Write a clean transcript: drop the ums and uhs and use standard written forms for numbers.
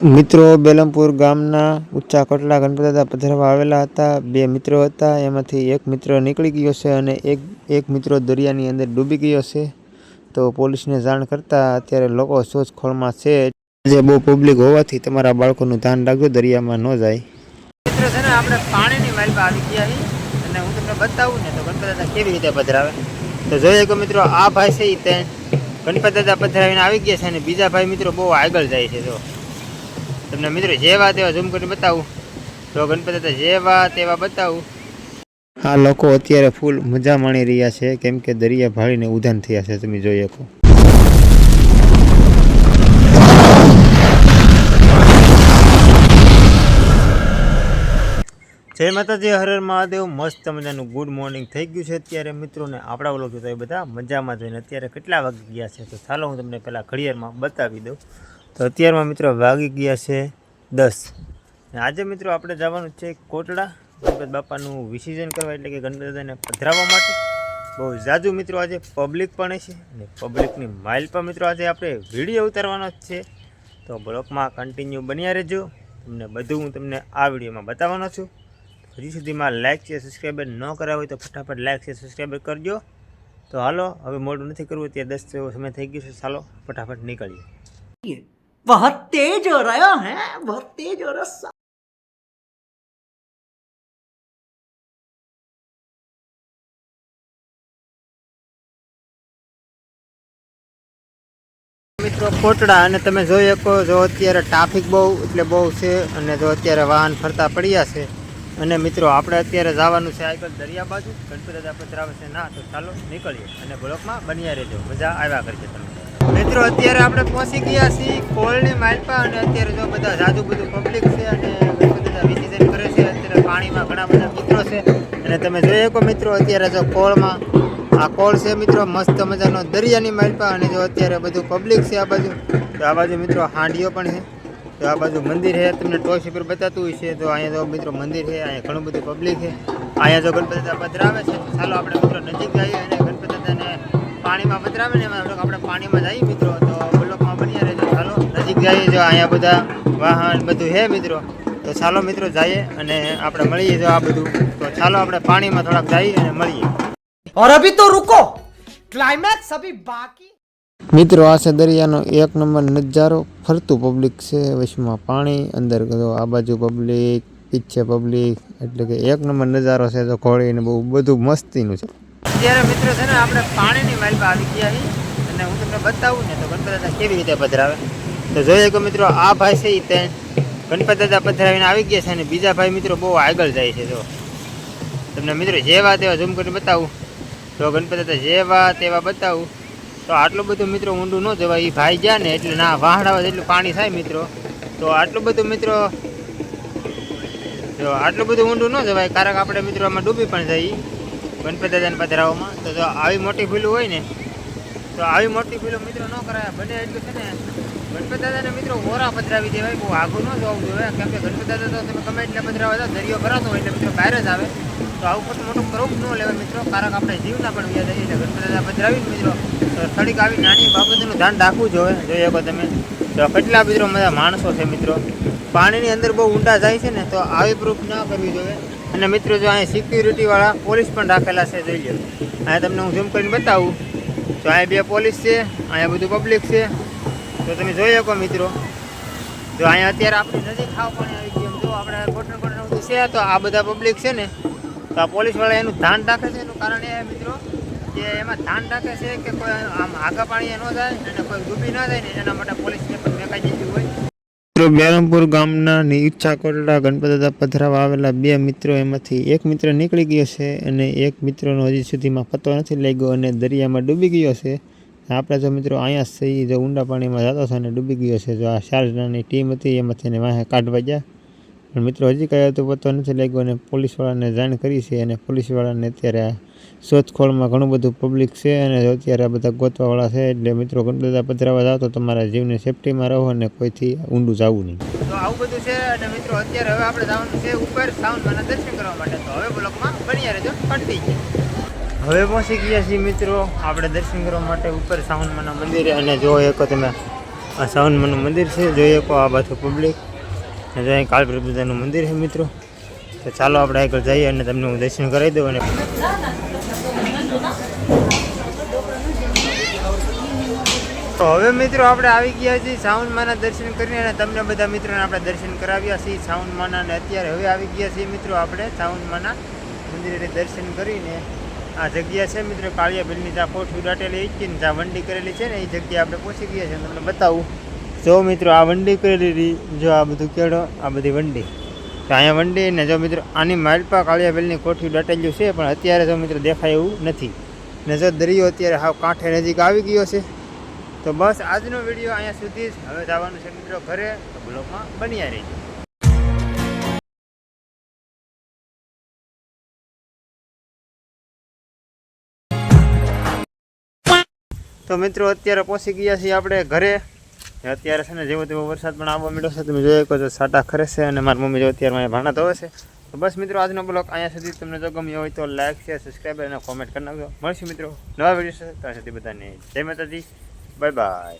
મિત્રો બેલમપુર ગામના ઊંચા કોટલા ગણપતિ દાદા પધરાવવા આવેલા હતા। બે મિત્રો હતા, એમાંથી એક મિત્ર નીકળી ગયો છે અને એક મિત્રો દરિયાની અંદર ડૂબી ગયો છે। તો પોલીસને જાણ કરતા અત્યારે લોકો શોધખોળમાં છે। જે બહુ પબ્લિક હોવાથી તમારા બાળકોનું ધ્યાન રાખજો, દરિયામાં ન જાય। મિત્રો છે ને, આપણે પાણીની માલમાં આવી ગયા છીએ અને હું તમને બતાવું ને તો ગણપતિ દાદા કેવી રીતે પધરાવે તો જોઈએ કે મિત્રો આ ભાઈ છે તે ગણપતિ દાદા પધરાવીને આવી ગયા છે અને બીજા ભાઈ મિત્રો બહુ આગળ જાય છે। જો તમને મિત્રો જેવા તેવા ઝૂમ કરીને બતાવું તો ગણપતિ દાદા જેવા તેવા બતાવું। આ લોકો અત્યારે ફૂલ મજા માણી રહ્યા છે, કેમ કે દરિયા ભાળીને ઉધાન થયા છે। તમે જોઈ શકો। જય માતાજી, હર હર મહાદેવ। મસ્ત મજાનું ગુડ મોર્નિંગ થઈ ગયું છે અત્યારે મિત્રોને। આપણા વ્લોગ જોતા એ બધા મજામાં જોઈને અત્યારે કેટલા વાગી ગયા છે તો ચાલો હું તમને પહેલાં ઘડિયાળમાં બતાવી દઉં। તો અત્યારમાં મિત્રો વાગી ગયા છે 10। આજે મિત્રો આપણે જવાનું છે કોટડા ગણપતિ બાપાનું વિસર્જન કરવા, એટલે કે ગણપતિ દાદાને પધરાવવા માટે। બહુ જાજુ મિત્રો આજે પબ્લિક પણ છે અને પબ્લિકની માઇલ પર મિત્રો આજે આપણે વિડીયો ઉતારવાનો જ છે। તો બ્લોગમાં કન્ટિન્યુ બન્યા રહેજો, તમને બધું હું તમને આ વિડીયોમાં બતાવવાનો છું। હજી સુધીમાં લાઇક છે સબસ્ક્રાઈબર ન કરાવ્યો હોય તો ફટાફટ લાઇક છે સબસ્ક્રાઈબર કરજો। તો હાલો, હવે મોડું નથી કરવું, અત્યારે 10 જેવો સમય થઈ ગયો છે। ચાલો ફટાફટ નીકળીએ। बहुत तेज हो रहा है, बहुत तेज हो रहा। મિત્રો કોટડા અને તમે જોઈ શકો જો અત્યારે ટ્રાફિક બહુ એટલે બહુ છે અને જો અત્યારે વાહન ફરતા પડ્યા છે અને મિત્રો આપણે અત્યારે જવાનું છે આગળ દરિયા બાજુ, ગણપતિ દાદા પધરાવે છે ના। તો ચાલો નીકળીએ અને બ્લોકમાં બન્યા રહેજો, મજા આવ્યા કરશે તમે। મિત્રો અત્યારે આપણે પહોંચી ગયા છીએ કોળની માલપા અને અત્યારે જો બધા જાજુ બધું પબ્લિક છે અને ગણપતિ દાદા વિસર્જન કરે છે। અત્યારે પાણીમાં ઘણા બધા મિત્રો છે અને તમે જોઈ શકો મિત્રો અત્યારે જો કોળમાં આ કોળ છે મિત્રો, મસ્ત મજાનો દરિયાની માલપા અને જો અત્યારે બધું પબ્લિક છે આ બાજુ। તો આ બાજુ મિત્રો હાંડીઓ પણ છે, તો આ બાજુ મંદિર છે, તમને ટોચ ઉપર બતાતું હોય છે। તો અહીંયા જો મિત્રો મંદિર છે, અહીંયા ઘણું બધું પબ્લિક છે। અહીંયા જો ગણપતિ દાદા પધરાવે છે, ચાલો આપણે મિત્રો નજીક જઈએ અને ગણપતિ દાદાને પાણીમાં પધરાવે ને એમાં આપણે પાણીમાં જઈએ મિત્રો। તો બ્લોકમાં બન્યા રહેજો, ચાલો નજીક જઈએ। જો અહીંયા બધા વાહન બધું છે મિત્રો, તો ચાલો મિત્રો જઈએ અને આપણે મળીએ જો આ બધું। તો ચાલો આપણે પાણીમાં થોડાક જઈએ અને મળીએ। और अभी तो रुको, क्लाइमैक्स अभी बाकी। મિત્રો આ છે દરિયાનો એક નંબર નજારો, ફરતું પબ્લિક છે, વચમાં પાણી, અંદર આ બાજુ પબ્લિક, પીછે પબ્લિક, એટલે કે એક નંબર નજારો છે। તો ઘોડીને બહુ બધું મસ્તીનું છે। અત્યારે મિત્રો છે ને, આપણે પાણીની માલમાં આવી ગયા છીએ અને હું તમને બતાવું ને તો ગણપતિ દાદા કેવી રીતે પધરાવે તો જોઈએ કે મિત્રો આ ભાઈ છે તે ગણપતિ દાદા પધરાવીને આવી ગયા છે અને બીજા ભાઈ મિત્રો બહુ આગળ જાય છે। જો તમને મિત્રો જેવા તેવા ઝૂમ કરીને બતાવું તો ગણપતિ દાદા જેવા તેવા બતાવું તો આટલું બધું મિત્રો ઊંડું ન જવાય। એ ભાઈ ગયા ને એટલે ના વાહડાવા જેટલું પાણી થાય મિત્રો। તો આટલું બધું મિત્રો જો આટલું બધું ઊંડું ન જવાય, કારણ કે આપણે મિત્રો આમાં ડૂબી પણ જઈએ ગણપતિ દાદાને પધરાવવામાં। તો જો આવી મોટી ભૂલું હોય ને તો આવી મોટી ભૂલું મિત્રો ન કરાય, બને એટલું છે ને ગણપતિ દાદાને મિત્રો ઓરા પધરાવી દેવાય, બહુ આઘું ન જવું જોઈએ, કેમ કે ગણપતિ દાદા તો તમે ગમે એટલે પધરાવા જાવ દરિયો ભરાતો હોય એટલે મિત્રો બહાર જ આવે। તો આવું ખોટું મોટું કરવું ન લેવાય મિત્રો, કારણ કે આપણે જીવના પણ વ્યાજ જઈએ એટલે ગણપતિ દાદા પધરાવી મિત્રો તો થોડીક આવી નાની બાબતનું ધ્યાન રાખવું જોઈએ। જોઈએ કહો તમે તો કેટલા મિત્રો બધા માણસો છે મિત્રો, પાણીની અંદર બહુ ઊંડા જાય છે ને, તો આવી પ્રૂફ ના કરવી જોઈએ। અને મિત્રો જો અહીંયા સિક્યુરિટીવાળા પોલીસ પણ રાખેલા છે, જોઈ લો। અહીંયા તમને હું ઝૂમ કરીને બતાવું તો અહીંયા 2 પોલીસ છે, અહીંયા બધું પબ્લિક છે। તો તમે જોઈ શકો મિત્રો, જો અહીંયા અત્યારે આપણી નજીક ખાવ પાણી આવી ગયું, જો આપણે કોટન બધું છે તો આ બધા પબ્લિક છે ને, તો આ પોલીસવાળા એનું ધ્યાન રાખે છે। એનું કારણ એ મિત્રો કે એમાં ધ્યાન રાખે છે કે કોઈ આમ આગા પાણી ન જાય અને કોઈ ડૂબી ના જાય ને, એના માટે પોલીસને પણ મેકાઈ દીધી હોય। બેરમપુર ગામના ઈચ્છા કોટડા ગણપતિ દાદા પધરાવા આવેલા 2 મિત્રો, એમાંથી એક મિત્ર નીકળી ગયો છે અને એક મિત્રનો હજી સુધીમાં પતો નથી લાગ્યો અને દરિયામાં ડૂબી ગયો છે। આપણે જો મિત્રો અહીંયા સહી જો ઊંડા પાણીમાં જતો છે અને ડૂબી ગયો છે। જો આ 4 જણાની ટીમ હતી, એમાંથી એને વાહે કાઢવા ગયા પણ મિત્રો હજી કાંઈ તો પતો નથી લાગ્યો અને પોલીસવાળાને જાણ કરી છે અને પોલીસવાળાને અત્યારે શોધખોળમાં ઘણું બધું પબ્લિક છે અને અત્યારે આ બધા ગોતવાવાળા છે। એટલે મિત્રો ગણપતિ દાદા પધરાવા જાઓ તો તમારા જીવની સેફટીમાં રહો અને કોઈથી ઊંડું જવું નહીં। તો આવું બધું છે અને મિત્રો અત્યારે હવે આપણે જવાનું છે ઉપર સાવનમાના દર્શન કરવા માટે। તો હવે બ્લોકમાં બન્યા રહેજો, કંટીન્યુ। હવે પહોંચી ગયા છીએ મિત્રો આપણે દર્શન કરવા માટે ઉપર સાવનમાના મંદિરે અને જો એક તમે આ સાવનમાનું મંદિર છે, જોઈએ કો આ બાજુ પબ્લિક અને અહીં કાળભૈરવ દાદાનું મંદિર છે મિત્રો. તો ચાલો આપણે આગળ જઈએ અને તમને હું દર્શન કરાવી દઉં. અને તો હવે મિત્રો આપણે આવી ગયા છીએ સાવનમાના દર્શન કરીને અને તમને બધા મિત્રોને આપણે દર્શન કરાવ્યા છીએ સાવનમાના. અને અત્યારે હવે આવી ગયા છીએ મિત્રો આપણે સાવનમાના મંદિરે દર્શન કરીને. આ જગ્યા છે મિત્રો કાળિયા બિલની ત્યાં કોઠી દાટેલી છે ને જ્યાં વંડી કરેલી છે ને એ જગ્યા આપણે પહોંચી ગયા છે. તમને બતાવું જો મિત્રો આ વંડી કરેલી, જો આ બધું કેળો, આ બધી વંડી. તો અહીંયા વંડી ને જો મિત્રો આની માલપા કાળિયા બિલની કોઠી દાટેલું છે, પણ અત્યારે જો મિત્રો દેખાય એવું નથી. ને જો દરિયો અત્યારે હાવ કાંઠે નજીક આવી ગયો છે. તો બસ આજનો વિડીયો અહીંયા સુધી જ. હવે જવાનું છે મિત્રો ઘરે, તો બ્લોગમાં બન્યા રહીજો. તો મિત્રો અત્યારે પહોંચી ગયા છીએ આપણે ઘરે. અત્યારે છે ને જેવો તેવો વરસાદ પણ આવવા માંડ્યો છે. તમે જોઈ શકો છો સાટા ખરે છે અને મારી મમ્મી જો અત્યારે ભાણા ધોવે છે. તો બસ મિત્રો આજનો બ્લોગ અહીંયા સુધી. તમને જો ગમ્યો હોય તો લાઈક, શેર, સબસ્ક્રાઈબ અને કોમેન્ટ કરી નાખજો. મળશું મિત્રો નવા વિડીયો છે. ત્યાં સુધી બધાને જય માતાજી, બાય બાય.